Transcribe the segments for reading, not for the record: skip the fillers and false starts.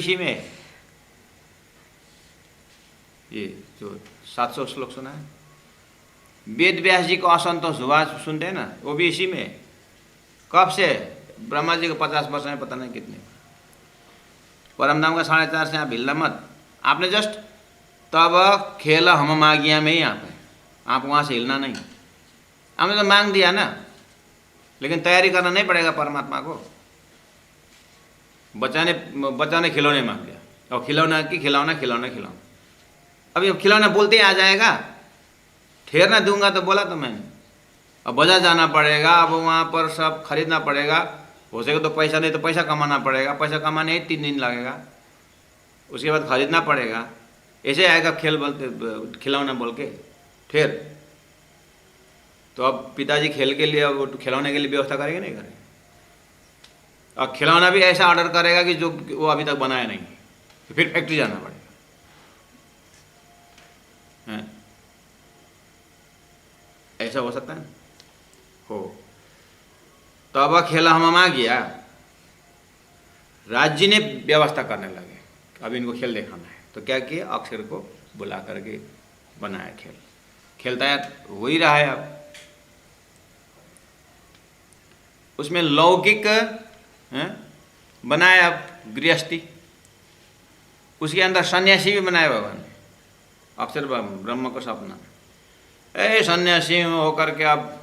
इसी में है। ये जो 700 श्लोक सुना है, वेद व्यास जी को असंतोष हुआ सुनते हैं ना, वो भी इसी में है। कब से? ब्रह्मा जी को 50 वर्ष में पता नहीं कितने। परमधाम का 4.5 से आप हिलना मत। आपने जस्ट तब खेल हम मांगिया में ही आप है, आप वहाँ से हिलना नहीं। हमने तो मांग दिया ना, लेकिन तैयारी करना नहीं पड़ेगा परमात्मा को। बच्चा ने खिलौने मांग लिया, और खिलौना की खिलौना खिलौना खिलौना, अभी अब खिलौना बोलते ही आ जाएगा। ठहरना दूंगा तो बोला तो मैंने, अब बाजार जाना पड़ेगा, अब वहाँ पर सब खरीदना पड़ेगा, हो सके तो पैसा नहीं तो पैसा कमाना पड़ेगा, पैसा कमाने ही 3 दिन लगेगा, उसके बाद खरीदना पड़ेगा। ऐसे आएगा खेल बोलते खिलौना बोल के फिर। तो अब पिताजी खेल के लिए, अब खिलौने के लिए व्यवस्था करेंगे नहीं करेंगे? और खिलौना भी ऐसा ऑर्डर करेगा कि जो वो अभी तक बनाया नहीं, तो फिर फैक्ट्री जाना पड़ेगा। ऐसा हो सकता है हो। तो अब खेला हम आ गया, राज्य ने व्यवस्था करने लगे, अब इनको खेल दिखाना है। तो क्या किया, अक्षर को बुला करके बनाया खेल। खेल तैयार हो ही रहा है। अब उसमें लौकिक बनाया, अब गृहस्थी, उसके अंदर सन्यासी भी बनाया भगवान ने। अक्षर ब्रह्म को सपना, सन्यासी होकर के अब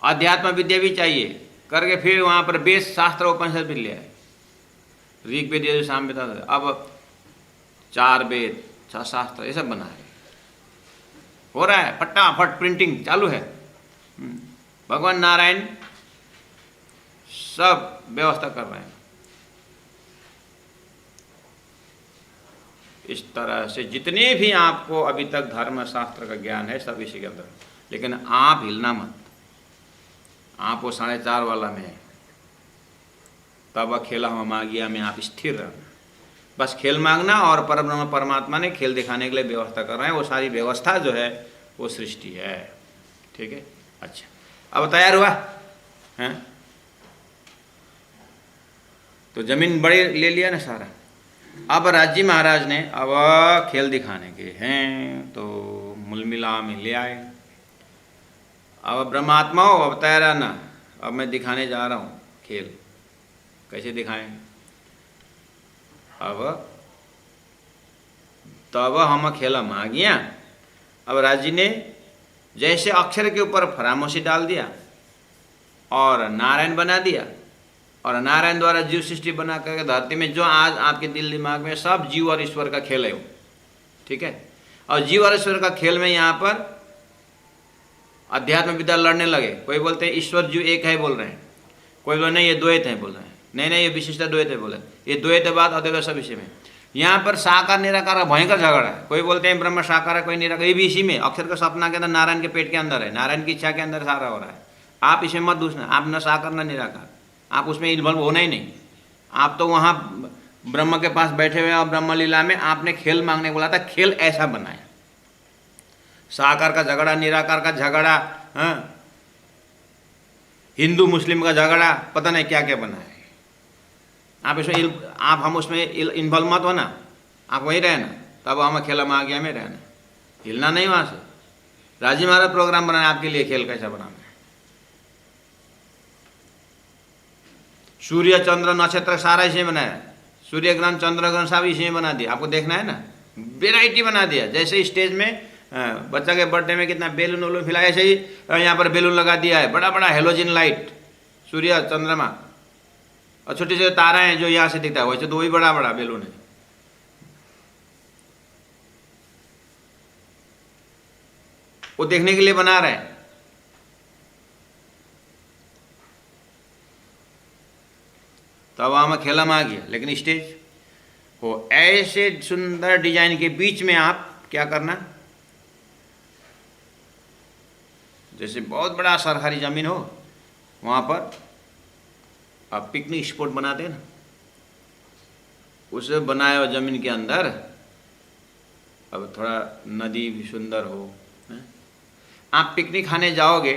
अध्यात्म विद्या भी चाहिए करके, फिर वहाँ पर वेद शास्त्र उपनिषद भी ले आए। ऋग्वेद यजुर्वेद सामवेद, अब 4 वेद 6 शास्त्र ये सब बना है, हो रहा है, फटाफट प्रिंटिंग चालू है। भगवान नारायण सब व्यवस्था कर रहे हैं। इस तरह से जितने भी आपको अभी तक धर्म शास्त्र का ज्ञान है सब इसी के अंदर, लेकिन आप हिलना मत। आप वो 4.5 वाला में है, तब खेला हम मांगिया में आप स्थिर रहना। बस खेल मांगना, और परब्रह्म परमात्मा ने खेल दिखाने के लिए व्यवस्था कर रहे हैं। वो सारी व्यवस्था जो है वो सृष्टि है। ठीक है, अच्छा, अब तैयार हुआ है? तो जमीन बड़ी ले लिया ना सारा। अब राज्य महाराज ने अब खेल दिखाने के हैं, तो मुलमिला में ले आए। अब ब्रह्मात्मा हो, अब तैयार है ना, अब मैं दिखाने जा रहा हूँ खेल। कैसे दिखाएं? अब तब हम खेला मांगिया। अब राज्य ने जैसे अक्षर के ऊपर फरामोशी डाल दिया और नारायण बना दिया, और नारायण द्वारा जीव सृष्टि बना करके धरती में जो आज आपके दिल दिमाग में सब जीव और ईश्वर का खेल है वो। ठीक है, और जीव और ईश्वर का खेल में यहाँ पर अध्यात्म विद्या लड़ने लगे। कोई बोलते हैं ईश्वर जीव एक है बोल रहे हैं, कोई बोले नहीं ये द्वैत है बोल रहे हैं, नहीं ये विशिष्ट द्वैत है बोले, ये द्वैतवाद अद्वैत सब इसी में। यहाँ पर साकार निराकार का भयंकर झगड़ा है। कोई बोलते हैं ब्रह्म साकार है, कोई निराकार, ये भी इसी में। अक्षर का सपना के अंदर नारायण के पेट के अंदर है, नारायण की इच्छा के अंदर सारा हो रहा है। आप इसमें मत दूसना, आप न साकार न निराकार, आप उसमें इन्वॉल्व होना ही नहीं। आप तो वहाँ ब्रह्म के पास बैठे हुए और ब्रह्म लीला में आपने खेल मांगने बोला था, खेल ऐसा बनाया। साकार का झगड़ा, निराकार का झगड़ा, हिंदू मुस्लिम का झगड़ा, पता नहीं क्या क्या बना है। आप इसमें हम उसमें इन्वॉल्व मत हो ना, आप वहीं रहना। तब हम खेला मांगिया में रहना, हिलना नहीं वहाँ से। राजी महाराज प्रोग्राम बनाए आपके लिए, खेल कैसा बनाना है। सूर्य चंद्र नक्षत्र सारा इसी में बनाया, सूर्य ग्रहण चंद्र ग्रहण सब इसी में बना दिया। आपको देखना है ना, वेराइटी बना दिया। जैसे स्टेज में बच्चा के बर्थडे में कितना बेलून वलून फैलाया, ऐसे ही यहाँ पर बेलून लगा दिया है, बड़ा बड़ा हेलोजिन लाइट, सूर्य चंद्रमा और छोटे छोटे तारा हैं जो यहाँ से दिखता है, वैसे तो वही बड़ा बड़ा बेलून है। वो देखने के लिए बना रहे हैं। तब हम खेला में आ गया, लेकिन स्टेज हो ऐसे सुंदर डिजाइन के बीच में आप क्या करना, जैसे बहुत बड़ा सरकारी जमीन हो, वहाँ पर आप पिकनिक स्पॉट बनाते हैं ना, उसे बनाए हुए जमीन के अंदर अब थोड़ा नदी भी सुंदर हो। आप पिकनिक खाने जाओगे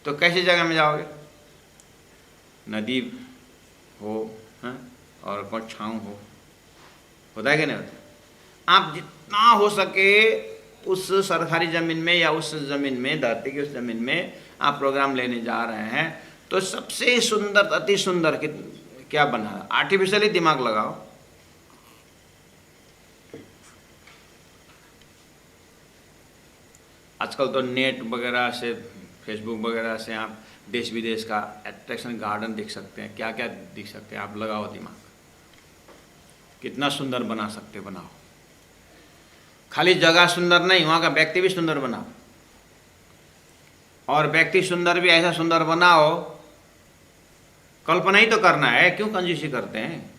तो कैसी जगह में जाओगे? नदी हो, और कौन छाँव हो, होता है कि नहीं होता। आप जितना हो सके उस सरकारी ज़मीन में या उस ज़मीन में, धरती की उस ज़मीन में आप प्रोग्राम लेने जा रहे हैं, तो सबसे सुंदर, अति सुंदर क्या बना, आर्टिफिशियली दिमाग लगाओ। आजकल तो नेट वगैरह से, फेसबुक वगैरह से आप देश विदेश का अट्रैक्शन गार्डन देख सकते हैं, क्या क्या दिख सकते हैं। आप लगाओ दिमाग, कितना सुंदर बना सकते, बनाओ। खाली जगह सुंदर नहीं, वहाँ का व्यक्ति भी सुंदर बनाओ, और व्यक्ति सुंदर भी ऐसा सुंदर बनाओ, कल्पना ही तो करना है, क्यों कंजूसी करते हैं।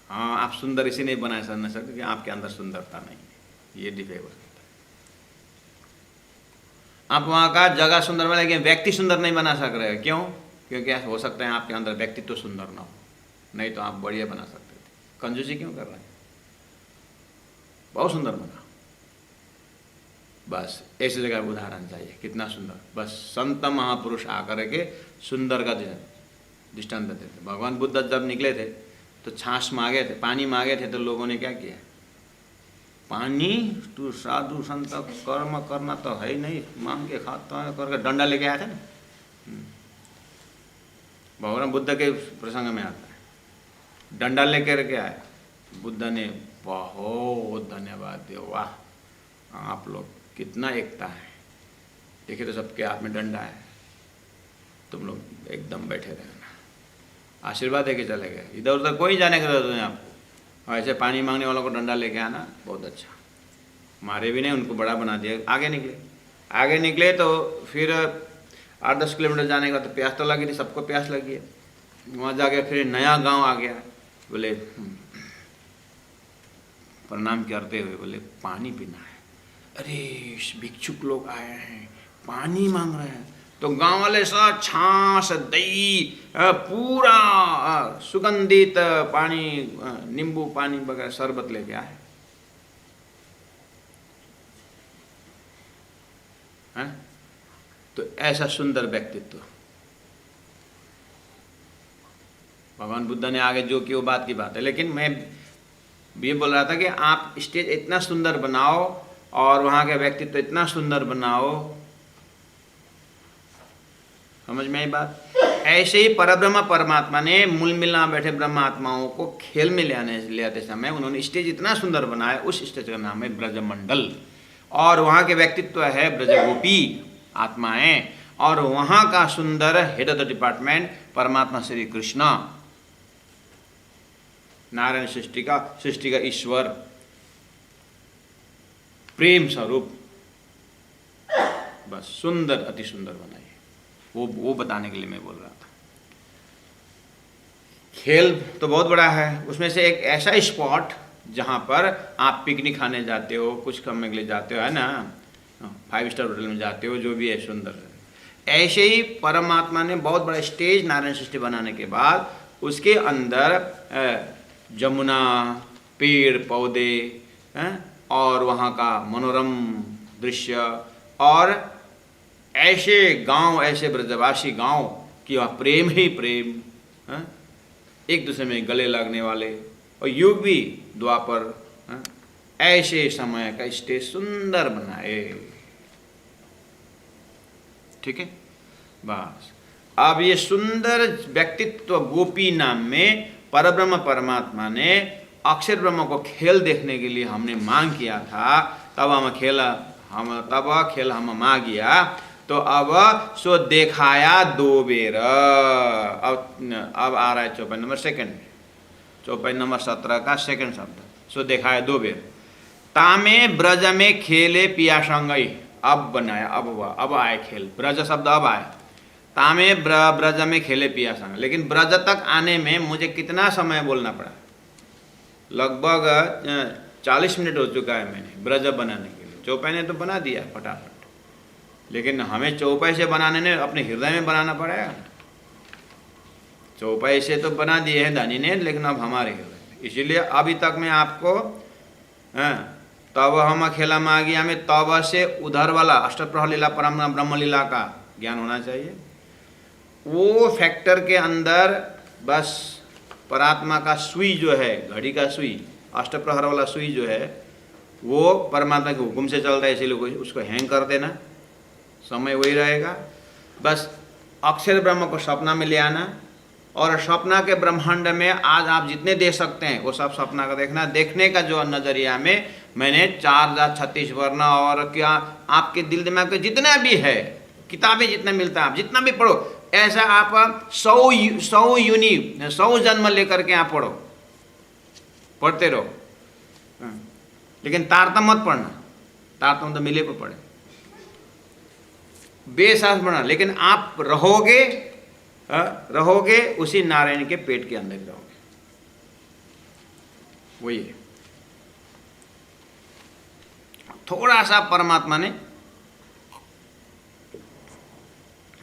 हाँ, आप सुंदर इसी नहीं बना सकते कि आपके अंदर सुंदरता नहीं है, ये डिफेक्ट होता है। आप वहाँ का जगह सुंदर बना, लेकिन व्यक्ति सुंदर नहीं बना सक रहे, क्यों? क्योंकि हो सकता है आपके अंदर व्यक्तित्व तो सुंदर ना हो, नहीं तो आप बढ़िया बना सकते थे। कंजूसी क्यों कर रहे हैं? बहुत सुंदर बना। बस ऐसी जगह उदाहरण चाहिए, कितना सुंदर। बस संत महापुरुष आकर के सुंदर का दृष्टांत देते थे। भगवान बुद्ध जब निकले थे तो छाछ मांगे थे, पानी मांगे थे, तो लोगों ने क्या किया, पानी, तू साधु संत कर्म करना तो है ही नहीं, मांग के खाता है करके डंडा लेके आया था ना। भगवान बुद्ध के प्रसंग में आता है, डंडा लेकर के आए। बुद्ध ने बहुत धन्यवाद दिया, वाह आप लोग कितना एकता है, देखिए तो सबके हाथ में डंडा है, तुम लोग एकदम बैठे रहना, आशीर्वाद देके चले गए। इधर उधर कोई जाने का जरूरत नहीं आपको, ऐसे पानी मांगने वालों को डंडा लेके आना, बहुत अच्छा। मारे भी नहीं, उनको बड़ा बना दिया। आगे निकले तो फिर 8-10 किलोमीटर जाने का, तो प्यास तो लगी थी, सबको प्यास लगी है। वहाँ जाके फिर नया गांव आ गया, बोले प्रणाम करते हुए बोले पानी पीना है। अरे भिक्षुक लोग आए हैं, पानी मांग रहे हैं। तो गांव वाले सब छाछ, दही, पूरा सुगंधित पानी, नींबू पानी वगैरह शरबत लेके आए हैं। तो ऐसा सुंदर व्यक्तित्व भगवान बुद्ध ने आगे जो की वो बात की बात है, लेकिन मैं ये बोल रहा था कि आप स्टेज इतना सुंदर बनाओ और वहाँ के व्यक्तित्व इतना सुंदर बनाओ, समझ में आई बात। ऐसे ही परब्रह्म परमात्मा ने मूल मिलना बैठे ब्रह्म आत्माओं को खेल में ले आते समय उन्होंने स्टेज इतना सुंदर बनाया, उस स्टेज का नाम है ब्रजमंडल, और वहाँ के व्यक्तित्व है ब्रजगोपी आत्माएं, और वहाँ का सुंदर हेड ऑफ द डिपार्टमेंट परमात्मा श्री कृष्ण, नारायण सृष्टि का ईश्वर, प्रेम स्वरूप। बस सुंदर, अति सुंदर बनाइए, वो बताने के लिए मैं बोल रहा था। खेल तो बहुत बड़ा है, उसमें से एक ऐसा स्पॉट जहाँ पर आप पिकनिक खाने जाते हो, कुछ करने के लिए जाते हो, है ना, 5 स्टार होटल में जाते हो, जो भी है सुंदर है। ऐसे ही परमात्मा ने बहुत बड़ा स्टेज नारायण सृष्टि बनाने के बाद उसके अंदर जमुना, पेड़ पौधे और वहाँ का मनोरम दृश्य, और ऐसे गांव, ऐसे ब्रजवासी गांव कि वहाँ प्रेम ही प्रेम, एक दूसरे में गले लगने वाले, और युग भी द्वापर, ऐसे समय का स्टेज सुंदर बनाए। ठीक है, बस अब ये सुंदर व्यक्तित्व गोपी नाम में परब्रह्म परमात्मा ने अक्षर ब्रह्म को खेल देखने के लिए हमने मांग किया था, तब खेल हम मांग गया, तो अब सो देखाया 2 बेर। अब आ रहा है चौपाई नंबर 17 का सेकंड शब्द, सो देखाया 2 बेर। तामे ब्रज में खेले पिया संगई, अब बनाया, अब आए खेल, ब्रज शब्द अब आया। तामे ब्रज में खेले पिया संग, लेकिन ब्रज तक आने में मुझे कितना समय बोलना पड़ा, लगभग 40 मिनट हो चुका है मैंने ब्रज बनाने के लिए। चौपाई ने तो बना दिया फटाफट, लेकिन हमें चौपाई से बनाने ने अपने हृदय में बनाना पड़ेगा। चौपाई से तो बना दिए हैं दानी ने, लेकिन अब हमारे हृदय। इसीलिए अभी तक मैं आपको तब हम खेला मागिया में तब से उधर वाला अष्टप्रहर लीला परम ब्रह्म लीला का ज्ञान होना चाहिए। वो फैक्टर के अंदर बस परात्मा का सुई जो है, घड़ी का सुई, अष्टप्रहर वाला सुई जो है, वो परमात्मा के हुक्म से चलता है, इसीलिए उसको हैंग कर देना, समय वही रहेगा। बस अक्षर ब्रह्म को सपना में ले आना, और सपना के ब्रह्मांड में आज आप जितने देख सकते हैं वो सब सपना का देखना। देखने का जो नज़रिया में मैंने 4036 वर्ण और क्या आपके दिल दिमाग के जितना भी है, किताबें जितना मिलता है आप जितना भी पढ़ो, ऐसा आप 100 जन्म लेकर के आप पढ़ो, पढ़ते रहो, लेकिन तारतम मत पढ़ना, तारतम तो मिले को पढ़े, बेसास पढ़ना, लेकिन आप रहोगे उसी नारायण के पेट के अंदर रहोगे, वही है। थोड़ा सा परमात्मा ने,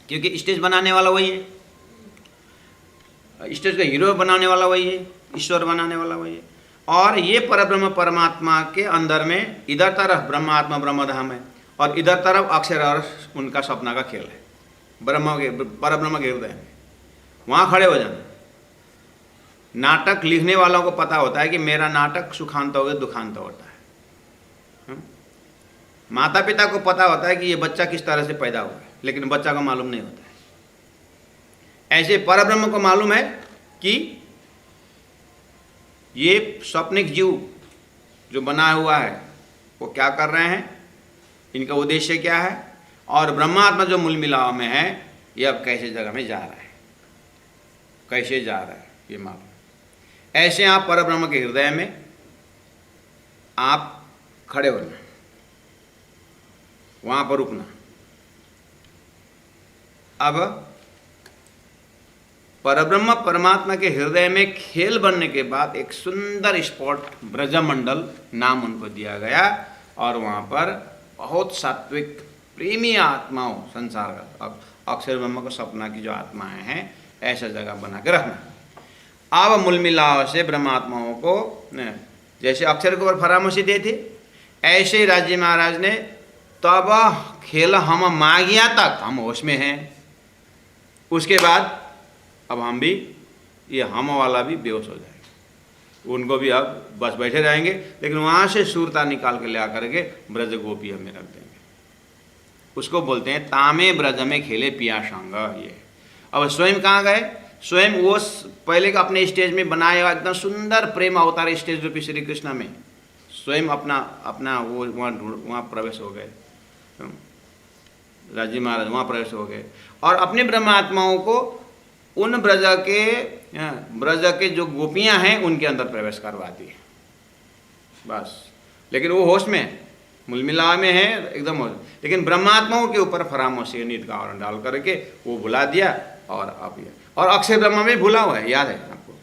क्योंकि स्टेज बनाने वाला वही है, स्टेज का हीरो बनाने वाला वही है, ईश्वर बनाने वाला वही है, और ये परब्रह्म परमात्मा के अंदर में इधर तरफ ब्रह्मात्मा ब्रह्मधाम है और इधर तरफ अक्षर और उनका सपना का खेल है, परब्रह्म के हृदय में। वहाँ खड़े हो जाना। नाटक लिखने वालों को पता होता है कि मेरा नाटक सुखांत होगा दुखांत होता है। माता पिता को पता होता है कि ये बच्चा किस तरह से पैदा हुआ है, लेकिन बच्चा को मालूम नहीं होता है। ऐसे परब्रह्म को मालूम है कि ये स्वप्निक जीव जो बना हुआ है वो क्या कर रहे हैं, इनका उद्देश्य क्या है, और ब्रह्मात्मा जो मूल मिलाव में है ये अब कैसे जगह में जा रहा है, कैसे जा रहा है ये मालूम। ऐसे आप परब्रह्म के हृदय में आप खड़े होना, वहाँ पर रुकना। अब परब्रह्म परमात्मा के हृदय में खेल बनने के बाद एक सुंदर स्पॉट ब्रजमंडल नाम उनको दिया गया, और वहाँ पर बहुत सात्विक प्रेमी आत्माओं, संसार का अक्षर ब्रह्म को सपना की जो आत्माएं हैं, ऐसा जगह बना के रखना। अब मूल मिलाव से ब्रह्मात्माओं को जैसे अक्षर के ऊपर फरामोशी दी थी, ऐसे ही राज्य महाराज ने तब खेल हम मागिया तक हम होश में हैं, उसके बाद अब हम भी, ये हम वाला भी बेहोश हो जाएगा, उनको भी अब बस बैठे रहेंगे, लेकिन वहाँ से सूरता निकाल के ले आकर के ब्रज गोपी हमें रख देंगे। उसको बोलते हैं तामे ब्रज में खेले पिया संग। ये अब स्वयं कहाँ गए, स्वयं वो पहले का अपने स्टेज में बनाया एकदम सुंदर प्रेम अवतार स्टेज रूपी श्री कृष्ण में स्वयं अपना वो वहाँ प्रवेश हो गए, राजी महाराज वहाँ प्रवेश हो गए, और अपने ब्रह्मात्माओं को उन ब्रज के जो गोपियाँ हैं उनके अंदर प्रवेश करवा दिए बस। लेकिन वो होश में मूल मिलाव में है एकदम होश, लेकिन ब्रह्मात्माओं के ऊपर फरामोशी नीत का आवरण डाल करके वो भुला दिया। और अब ये और अक्षर ब्रह्म में भूला हुआ है, याद है आपको,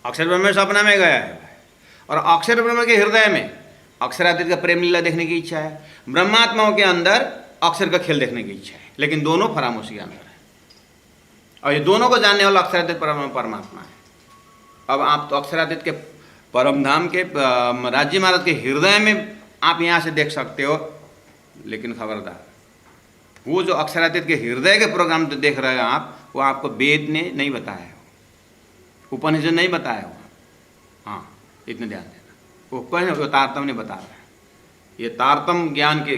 अक्षर ब्रह्म सपना में गया है, और अक्षर ब्रह्म के हृदय में अक्षरातीत का प्रेम लीला देखने की इच्छा है, ब्रह्मात्माओं के अंदर अक्षर का खेल देखने की इच्छा है, लेकिन दोनों फरामोशी के अंदर है, और ये दोनों को जानने वाला अक्षरातीत परमात्मा है। अब आप तो अक्षरातीत के परम धाम के राज्य महाराज के हृदय में आप यहाँ से देख सकते हो, लेकिन खबरदार वो जो अक्षरातीत के हृदय के प्रोग्राम जो देख रहे हो आप, वो आपको वेद ने नहीं बताया हो, उपनिषद नहीं बताया हो। हाँ, इतने ध्यान देना, वो कहीं वो तारतम ने बता रहा है, ये तारतम ज्ञान के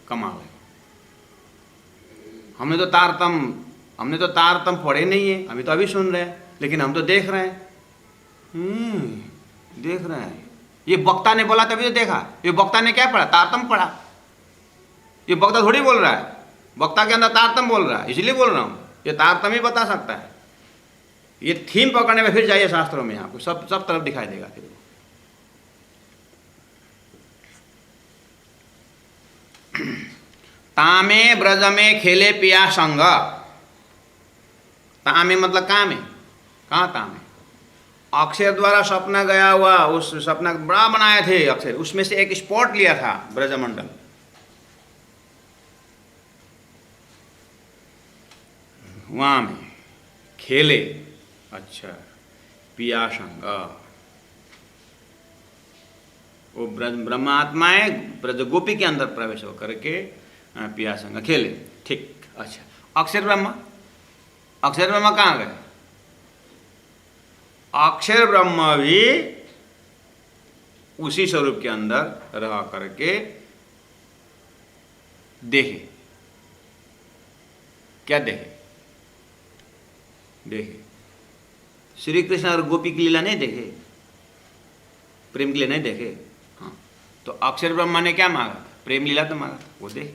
कमाल है। हमने तो तारतम पढ़े नहीं है, अभी तो अभी सुन रहे हैं, लेकिन हम तो देख रहे हैं, देख रहे हैं। ये वक्ता ने बोला तभी तो देखा, ये वक्ता ने क्या पढ़ा, तारतम पढ़ा। ये वक्ता थोड़ी बोल रहा है, वक्ता के अंदर तारतम बोल रहा है, इसलिए बोल रहा हूँ, ये तारतम ही बता सकता है। ये थीम पकड़ने में फिर जाइए शास्त्रों में, आपको सब तरफ दिखाई देगा फिर। तामे ब्रज में खेले पिया संग, तामे मतलब कहाँ में, कहाँ तामे, अक्षर द्वारा सपना गया हुआ, उस सपना बड़ा बनाए थे अक्षर, उसमें से एक स्पॉट लिया था ब्रजमंडल, वहाँ में खेले। अच्छा, पिया संग, वो ब्रह्मात्माएं ब्रज गोपी के अंदर प्रवेश होकर के पिया संग खेले। ठीक, अच्छा, अक्षर ब्रह्मा कहाँ गए, अक्षर ब्रह्म भी उसी स्वरूप के अंदर रह करके देखे। क्या देखे? देखे श्री कृष्ण और गोपी की लीला नहीं देखे, प्रेम की लीला नहीं देखे। हाँ, तो अक्षर ब्रह्मा ने क्या मांगा था? प्रेम लीला तो मांगा था, वो देखे।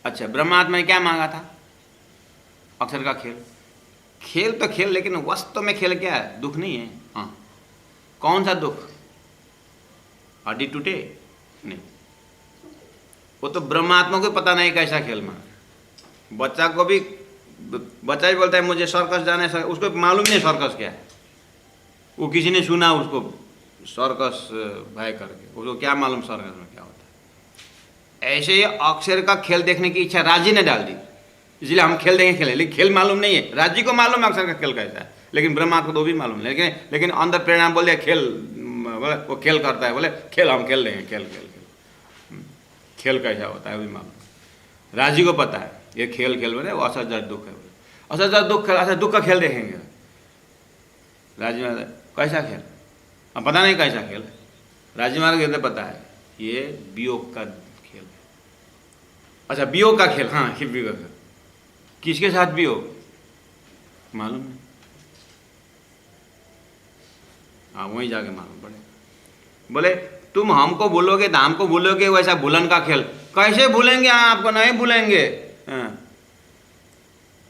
अच्छा, ब्रह्मात्मा ने क्या मांगा था? अक्षर का खेल। खेल तो खेल, लेकिन वास्तव में खेल क्या है? दुख नहीं है। हाँ, कौन सा दुख? हड्डी टूटे? नहीं, वो तो ब्रह्मात्मा को पता नहीं कैसा खेल मांगा। बच्चा को भी, बच्चा भी बोलता है मुझे सर्कस जाना है, उसको मालूम नहीं सर्कस क्या है। वो किसी ने सुना उसको सर्कस भाई करके, उसको क्या मालूम सर्कस में क्या होता है। ऐसे ही अक्षर का खेल देखने की इच्छा राजी ने डाल दी, इसलिए हम खेल देंगे, खेलें, लेकिन खेल मालूम नहीं है। राजी को मालूम है अक्षर का खेल कैसा है, लेकिन ब्रह्मात्मा को तो भी मालूम नहीं। लेकिन अंदर प्रेरणा बोल दिया खेल, बोले वो खेल करता है, बोले खेल हम खेल देंगे, खेल खेल खेल खेल कैसा होता है वो भी मालूम। राजी को पता है ये खेल खेल बोले वो असहज दुख है, असहज दुख, अच्छा दुख का खेल देखेंगे। राजी महाराज कैसा खेल? अब पता नहीं कैसा खेल है। राजी महाराज कहते पता है ये वियोग का खेल है। अच्छा, वियोग का खेल, हाँ वियोग का खेल। किसके साथ वियोग? मालूम नहीं। हाँ, वहीं जाके मालूम पड़े। बोले तुम हमको भूलोगे तो हमको भूलोगे, वैसा भूलन का खेल कैसे भूलेंगे? आपको नहीं भूलेंगे। हाँ,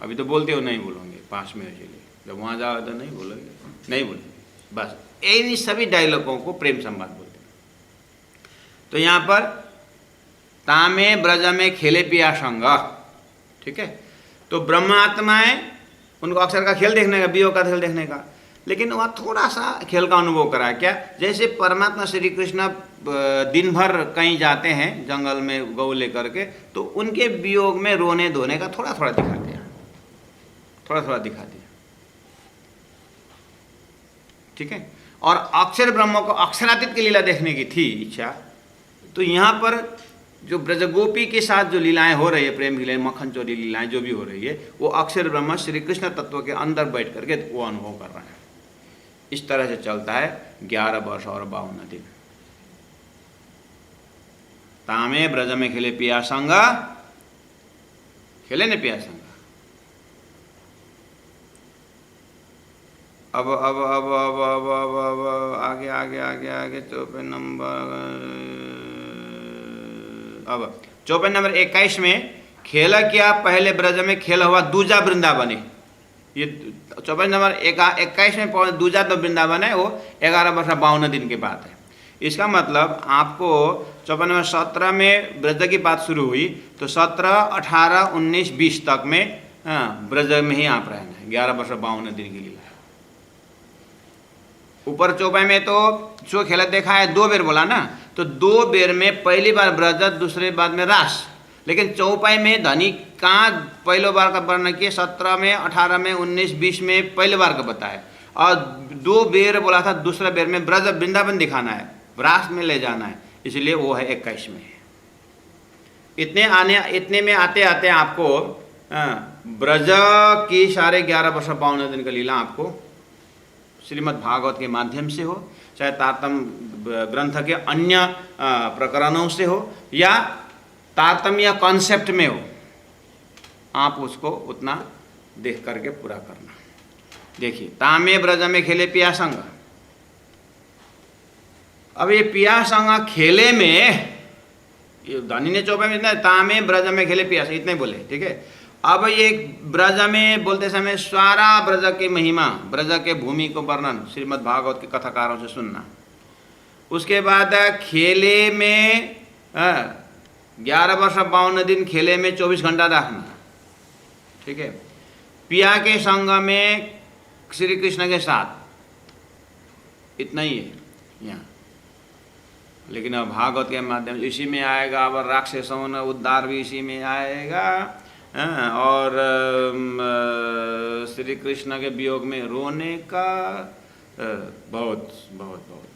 अभी तो बोलते हो नहीं भूलोगे, पास में चलिए, जब वहाँ जाओ तो नहीं भूलोगे, नहीं भूलेंगे। बस इन सभी डायलॉगों को प्रेम संवाद बोलते हैं। तो यहाँ पर तामे ब्रज में खेले पिया संग, ठीक है। तो ब्रह्मात्माएं, उनको अक्षर का खेल देखने का, वियोग का खेल देखने का, लेकिन वह थोड़ा सा खेल का अनुभव करा। क्या? जैसे परमात्मा श्री कृष्ण दिन भर कहीं जाते हैं जंगल में गौ लेकर के, तो उनके वियोग में रोने धोने का थोड़ा थोड़ा दिखा दिया, थोड़ा थोड़ा दिखा दिया, ठीक है। और अक्षर ब्रह्म को अक्षरातीत की लीला देखने की थी इच्छा, तो यहाँ पर जो ब्रजगोपी के साथ जो लीलाएं हो रही है, प्रेम लीलाएं, मक्खन चोरी लीलाएं जो भी हो रही है, वो अक्षर ब्रह्म श्री कृष्ण तत्व के अंदर बैठ करके वो अनुभव कर रहे हैं। इस तरह से चलता है 11 वर्ष और 52 दिन। तामे ब्रज में खेले पिया संग, खेले ने पिया संग। अब आगे आगे आगे आगे 54 नंबर, अब 54 नंबर 21 में खेला क्या पहले ब्रज में खेला हुआ दूजा वृंदावनी। ये 54 नंबर 21 में दूजा तो वृंदावन है, वो 11 वर्ष 52 दिन के बाद है। इसका मतलब आपको 54 नंबर 17 में ब्रज की बात शुरू हुई, तो 17, 18, 19, 20 तक में ब्रज में ही आप रहना है। 11 वर्ष 52 दिन की लीला है। ऊपर 54 में तो जो खेला देखा है 2 बेर बोला ना, तो 2 बेर में पहली बार ब्रज, दूसरे बाद में रास। लेकिन 54 में धनी कहाँ पहले बार का वर्णन किए? 17 में, 18 में, 19, 20 में पहले बार का बताया, और 2 बेर बोला था दूसरा बेर में ब्रज वृंदावन दिखाना है, रास में ले जाना है, इसलिए वो है 21 में। इतने में आते आते आपको ब्रज की सारे 11 वर्ष 52 दिन का लीला आपको श्रीमद् भागवत के माध्यम से हो, चाहे तारतम्य ग्रंथ के अन्य प्रकरणों से हो, या तारतम्य कॉन्सेप्ट में हो, आप उसको उतना देख करके पूरा करना। देखिए, तामे ब्रज में खेले पिया संग। अब ये पिया संग खेले में, ये धनी ने 54 में इतना, तामे ब्रज में खेले पिया संग इतने बोले, ठीक है। अब ये ब्रज में बोलते समय सारा ब्रज की महिमा, ब्रज के भूमि को वर्णन श्रीमद् भागवत के कथाकारों से सुनना। उसके बाद खेले में 11 वर्ष 52 दिन खेले में 24 घंटा रखना, ठीक है। पिया के संग में श्री कृष्ण के साथ, इतना ही है यहाँ। लेकिन अब भागवत के माध्यम से इसी में आएगा, अब राक्षसों न उद्धार भी इसी में आएगा, और श्री कृष्ण के वियोग में रोने का बहुत बहुत बहुत।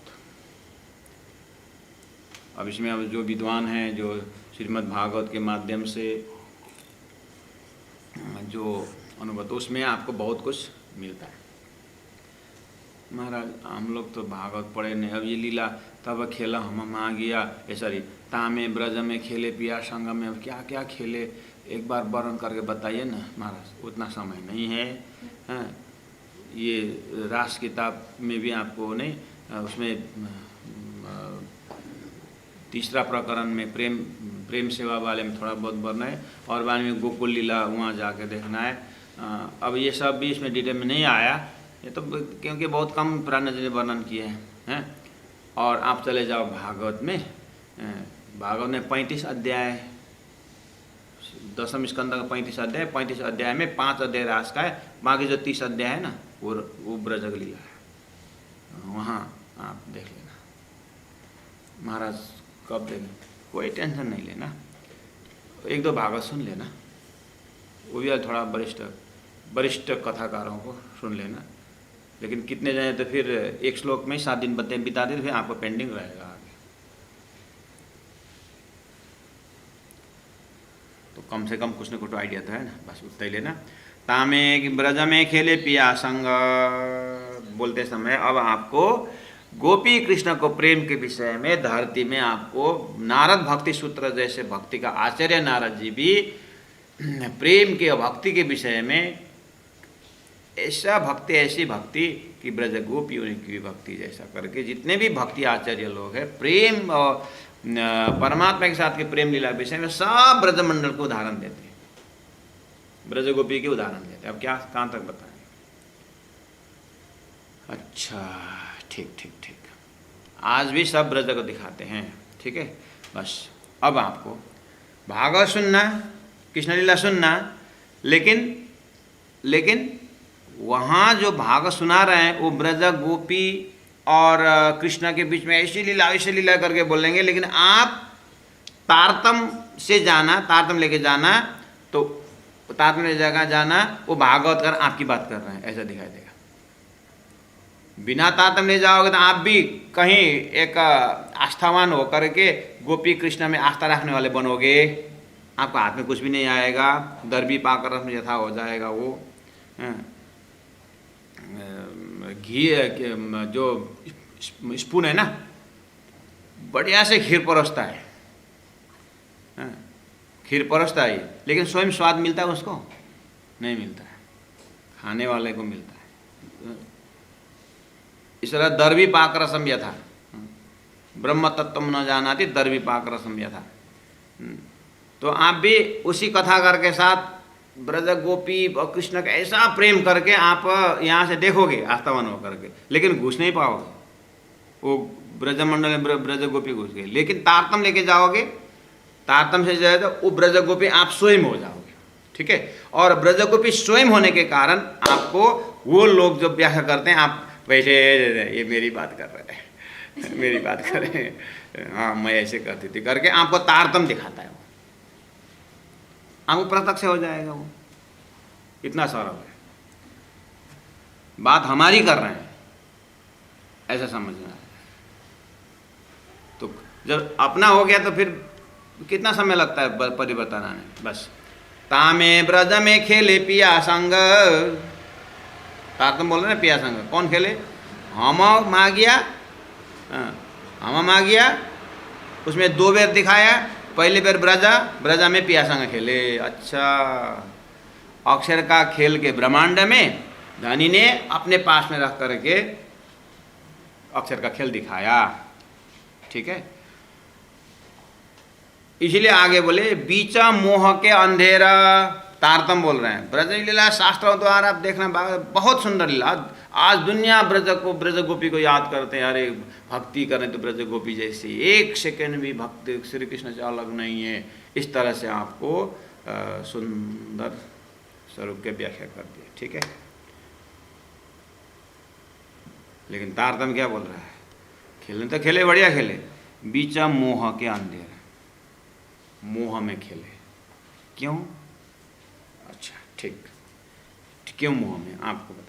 अब इसमें अब जो विद्वान हैं, जो श्रीमद् भागवत के माध्यम से जो अनुभव, उसमें आपको बहुत कुछ मिलता है। महाराज हम लोग तो भागवत पढ़े नहीं, अब ये लीला तब खेला हम आ गया, ये सॉरी तामे ब्रज में खेले पिया संग में, अब क्या क्या खेले एक बार वर्णन करके बताइए ना महाराज, उतना समय नहीं है। हाँ, ये रास किताब में भी आपको नहीं, उसमें तीसरा प्रकरण में प्रेम सेवा वाले में थोड़ा बहुत वर्णन है, और बाद में गोकुल लीला वहाँ जाके देखना है। अब ये सब भी इसमें डिटेल में नहीं आया, ये तो क्योंकि बहुत कम पुराने जी ने वर्णन किए हैं। और आप चले जाओ भागवत में, भागवत में 35 अध्याय, 10वें स्कंद का 35 अध्याय, 35 अध्याय में 5 अध्याय रास का है, बाकी जो 30 अध्याय है ना वो ब्रजक लीला है, वहाँ आप देख लेना। महाराज कब देखें, कोई टेंशन नहीं लेना, एक दो भागवत सुन लेना, वो भी थोड़ा वरिष्ठ कथाकारों को सुन लेना, लेकिन कितने जाए तो फिर एक श्लोक में 7 दिन बिता दे तो फिर आपको पेंडिंग रहेगा आगे। तो कम से कम कुछ न कुछ आइडिया तो है ना, बस उतना ही लेना। तामे ब्रज में खेले पिया संग बोलते समय अब आपको गोपी कृष्ण को प्रेम के विषय में धरती में आपको नारद भक्ति सूत्र जैसे भक्ति का आचार्य नारद जी भी प्रेम के भक्ति के विषय में ऐसा भक्ति, ऐसी भक्ति कि ब्रज गोपियों की भक्ति जैसा करके जितने भी भक्ति आचार्य लोग हैं प्रेम और परमात्मा के साथ के प्रेम लीला विषय में सब ब्रजमंडल को उदाहरण देते हैं, ब्रज गोपी के उदाहरण देते हैं। अब क्या कहाँ तक बताएं? अच्छा ठीक ठीक ठीक, आज भी सब ब्रज को दिखाते हैं, ठीक है। बस अब आपको भागवत सुनना, कृष्ण लीला सुनना, लेकिन वहाँ जो भागवत सुना रहे हैं वो ब्रज गोपी और कृष्ण के बीच में ऐसी लीला करके बोलेंगे, लेकिन आप तारतम से जाना, तारतम लेके जाना, तो तारतम ले जगह जाना वो भागवत कर आपकी बात कर रहे हैं ऐसा दिखाई देगा। बिना तारतम ले जाओगे तो आप भी कहीं एक आस्थावान होकर के गोपी कृष्ण में आस्था रखने वाले बनोगे, आपका हाथ में कुछ भी नहीं आएगा, दर्बी पाकर रस में यथा हो जाएगा वो। घी जो स्पून है ना, बढ़िया से खीर परोसता है, खीर परोसता है, लेकिन स्वयं स्वाद मिलता है उसको नहीं मिलता है, खाने वाले को मिलता है। इस तरह दर्वी पाक रसम यथा, ब्रह्म तत्व न जानाति दर्वी पाक रसम यथा। तो आप भी उसी कथाकार के साथ ब्रज गोपी और कृष्ण का ऐसा प्रेम करके आप यहाँ से देखोगे आस्थावान होकर के, लेकिन घुस नहीं पाओगे, वो ब्रजमंडल में ब्रज गोपी घुस गए। लेकिन तारतम लेके जाओगे, तारतम से जाए तो वो ब्रज गोपी आप स्वयं हो जाओगे, ठीक है। और ब्रज गोपी स्वयं होने के कारण आपको वो लोग जो व्याख्या करते हैं, आप वैसे ये मेरी बात कर रहे हैं, मेरी बात कर रहे हैं, हाँ मैं ऐसे करती थी करके आपको तारतम दिखाता है, वो आपको प्रत्यक्ष हो जाएगा। वो इतना सरल है, बात हमारी कर रहे हैं ऐसा समझना है। तो जब अपना हो गया तो फिर कितना समय लगता है परिवर्तन आने। बस तामे ब्रज में खेले पिया संग, तारतम बोल रहे ना, पिया संग कौन खेले, हम मागिया, हम मागिया, उसमें 2 बेर दिखाया, पहले बेर ब्रजा में पिया संग खेले। अच्छा, अक्षर का खेल के ब्रह्मांड में धनी ने अपने पास में रख करके अक्षर का खेल दिखाया, ठीक है। इसलिए आगे बोले बीचा मोह के अंधेरा, तारतम बोल रहे हैं। ब्रज लीला शास्त्रों द्वारा आप देखना बहुत सुंदर लीला। आज दुनिया ब्रज गोपी को याद करते हैं, अरे भक्ति करें तो ब्रज गोपी जैसी, एक सेकंड भी भक्ति श्री कृष्ण से अलग नहीं है। इस तरह से आपको सुंदर स्वरूप के व्याख्या कर दिए, ठीक है। लेकिन तारतम क्या बोल रहा है, खेलने तो खेले, बढ़िया खेले, बीचा मोह के अंधेरा, मोह में खेले, क्यों? अच्छा ठीक, क्यों मोह में, आपको बता।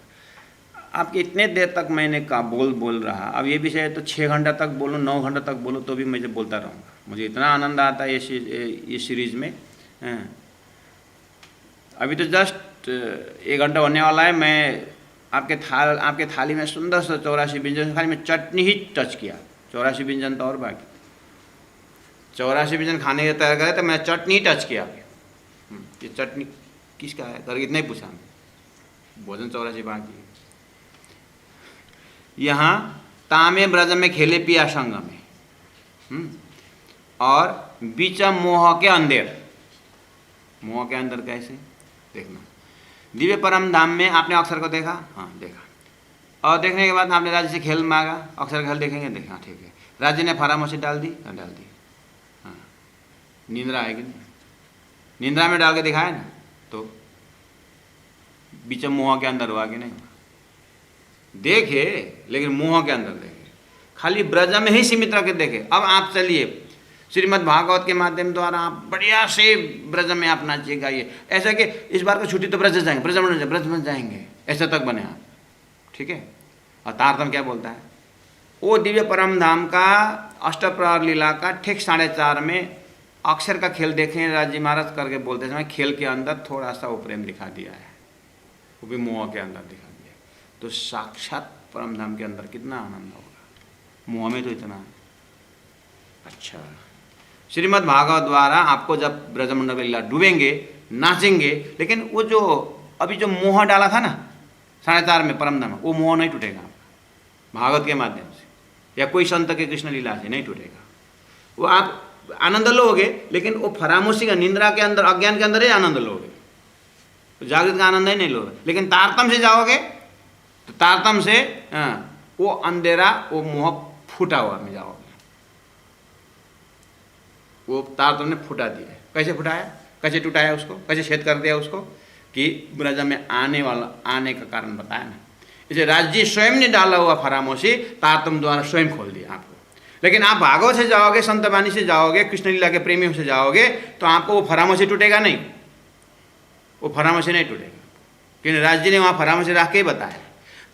आपके इतने देर तक मैंने कहा बोल रहा, अब ये विषय तो 6 घंटा तक बोलूँ, 9 घंटा तक बोलूँ तो भी मैं बोलता रहूँगा। मुझे इतना आनंद आता है ये सीरीज में। अभी तो जस्ट 1 घंटा होने वाला है, मैं आपके थाली में सुंदर सा 84 व्यंजन, खाली में चटनी ही टच किया, 84 व्यंजन तो और बाकी, 84 व्यंजन खाने के तैयार करे तो मैं चटनी ही टच किया। ये चटनी किसका है करके इतना ही पूछा, भोजन 84 बाकी। यहाँ तामे ब्रज में खेले पिया संग में, और बीच मोह के अंधेर, मोह के अंदर कैसे देखना। दिव्य परम धाम में आपने अक्षर को देखा, हाँ देखा, और देखने के बाद आपने राज्य से खेल मांगा, अक्षर खेल देखेंगे, देखा ठीक है। राज्य ने फरामोशी डाल दी, डाल दी, हाँ निंद्रा आएगी नहीं, निंद्रा में डाल के दिखाया ना, तो बीच मोह के अंदर हुआ कि नहीं हुआ, देखे लेकिन मोह के अंदर देखे, खाली ब्रज में ही सीमित रख के देखे। अब आप चलिए श्रीमद् भागवत के माध्यम द्वारा आप बढ़िया से ब्रज में आप नाचिएगा। ये ऐसा कि इस बार का छुट्टी तो ब्रज जाएंगे, ब्रज में जाएंगे, ऐसे तक बने आप, ठीक है। और तारतम क्या बोलता है, वो दिव्य परम धाम का अष्टप्रहर लीला का ठीक 4:30 में अक्षर का खेल देखें राजी महाराज करके बोलते समय खेल के अंदर थोड़ा सा वो प्रेम दिखा दिया है, वो भी मोह के अंदर दिखा दिया। तो साक्षात परम धाम के अंदर कितना आनंद होगा, मोह में तो इतना है। अच्छा, श्रीमद् भागवत द्वारा आपको जब ब्रजमंडल में लीला डूबेंगे, नाचेंगे, लेकिन वो जो अभी जो मोह डाला था ना 4:30 में परम धाम, वो मोह नहीं टूटेगा आपका भागवत के माध्यम से या कोई संत के कृष्ण लीला से नहीं टूटेगा। वो आप आनंद लोगे, लेकिन वो फरामोशी का निंद्रा के अंदर, अज्ञान के अंदर ही आनंद लोगे, तो जागृत का आनंद ही नहीं लोगे। लेकिन तारतम से जाओगे तो तारतम से वो अंधेरा, वो मोह फूटा हुआ में जाओगे, वो तारतम ने फूटा दिया है। कैसे फुटाया, कैसे टूटाया उसको, कैसे छेद कर दिया उसको, कि ब्रज में आने का कारण बताया ना। इसे राज्य स्वयं ने डाला हुआ फरामोशी तारतम द्वारा स्वयं खोल दिया आपको। लेकिन आप भागवत से जाओगे, संत वाणी से जाओगे, कृष्ण लीला के प्रेमियों से जाओगे, तो आपको वो फरामोशी टूटेगा नहीं, वो फरामोशी नहीं टूटेगा, क्योंकि राज्य ने वहाँ फरामोशी रख के ही बताया।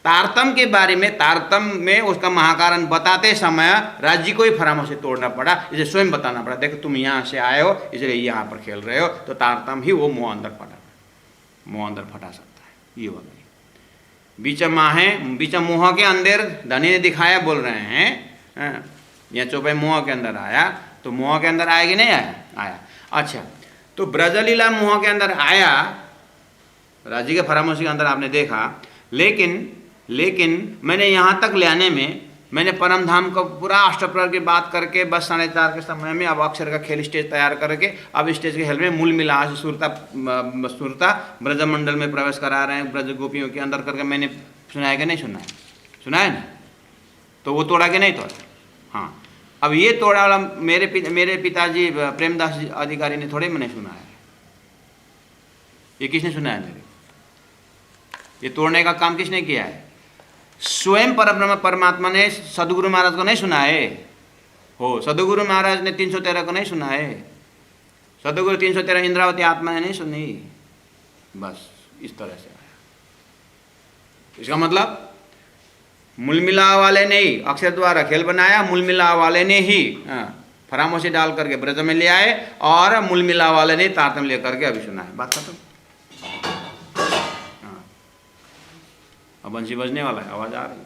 तारतम के बारे में, तारतम में उसका महाकारण बताते समय राज्य को ही फरामोशी तोड़ना पड़ा, इसे स्वयं बताना पड़ा, देखो तुम यहाँ से आए हो इसलिए यहाँ पर खेल रहे हो, तो तारतम ही वो मोह अंदर फटा, मोह अंदर फटा सकता है। ये होगा बीच मोह के अंदर धनी ने दिखाया बोल रहे हैं, यहाँ चौपाई मोह के अंदर आया, तो मोह के अंदर आया कि नहीं आया, आया। अच्छा, तो ब्रजलीला मोह के अंदर आया, राज्य के फरामोशी के अंदर आपने देखा, लेकिन मैंने यहाँ तक ले आने में मैंने परम धाम को पूरा अष्टप्रहर की बात करके बस 4:30 के समय में अब अक्षर का खेल स्टेज तैयार करके अब स्टेज के खेल में मूल मिला सुरता ब्रजमंडल में प्रवेश करा रहे हैं, ब्रज गोपियों के अंदर करके मैंने सुनाया कि नहीं सुनाया, सुनाया ना, तो वो तोड़ा कि नहीं तोड़ा। हाँ, अब ये तोड़ा वाला मेरे पिताजी प्रेमदास जी अधिकारी ने थोड़े मैंने सुनाया, ये किसने सुनाया मेरे, ये तोड़ने का काम किसने किया है, स्वयं परब्रह्म परमात्मा ने सदगुरु महाराज को नहीं सुनाए हो, सदगुरु महाराज ने 313 को नहीं सुनाए, सदगुरु 313 इंद्रावती आत्मा ने नहीं सुनी, बस इस तरह से आया। इसका मतलब मूलमिला वाले ने ही अक्षर द्वारा खेल बनाया, मूलमिला वाले ने ही फरामोशी डाल करके ब्रज में ले आए, और मूलमिला वाले ने तारतम ले करके अभी सुनाया, बात खत्म। अब बंसी बजने वाला है, आवाज आ रही है।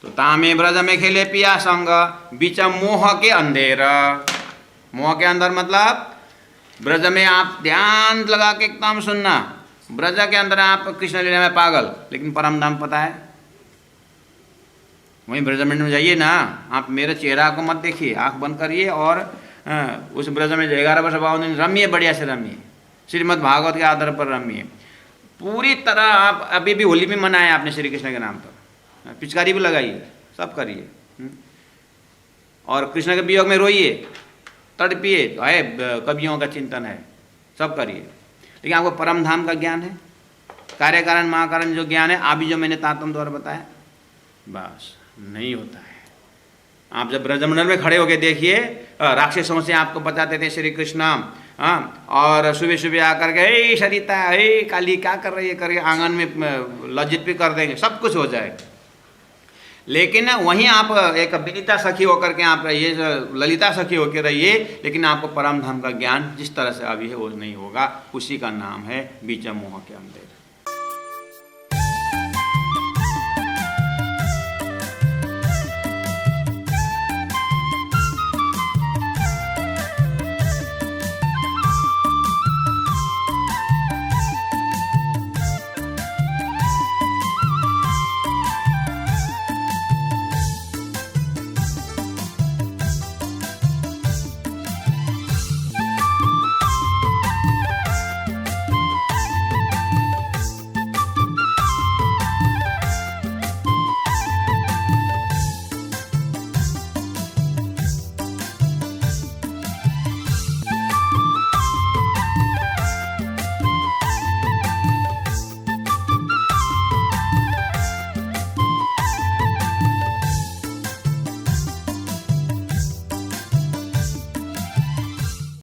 तो तामे ब्रज में खेले पिया संग बीच मोह के अंधेर, मोह के अंदर मतलब ब्रज में आप ध्यान लगा के एकदम सुनना, ब्रज के अंदर आप कृष्ण लीला में पागल, लेकिन परम धाम पता है, वहीं ब्रजमंडल में जाइए ना, आप मेरे चेहरा को मत देखिए, आंख बंद करिए और उस ब्रज में 11 वर्ष 52 दिन रमिए, बढ़िया से रमिए, श्रीमद् भागवत के आधार पर रमिए पूरी तरह। आप अभी भी होली भी मनाए आपने श्री कृष्ण के नाम पर, पिचकारी भी लगाइए, सब करिए, और कृष्ण के वियोग में रोइए, तड़पिए, तो है कवियों का चिंतन है, सब करिए। लेकिन आपको परम धाम का ज्ञान है, कार्य कारण महाकारण जो ज्ञान है, अभी जो मैंने तारतम द्वारा बताया, बस नहीं होता है। आप जब ब्रजमंडल में खड़े होकर देखिए, राक्षसों से आपको बताते थे श्री कृष्ण, और सुबह सुबह आकर के हे सरिता, हे काली क्या कर रही है करके आंगन में लज्जित भी कर देंगे, सब कुछ हो जाएगा। लेकिन वहीं आप एक विनीता सखी होकर के आप रहिए, ललिता सखी होकर रहिए, लेकिन आपको परम धाम का ज्ञान जिस तरह से अभी है वो नहीं होगा। उसी का नाम है बीच मोह के अंधेरे।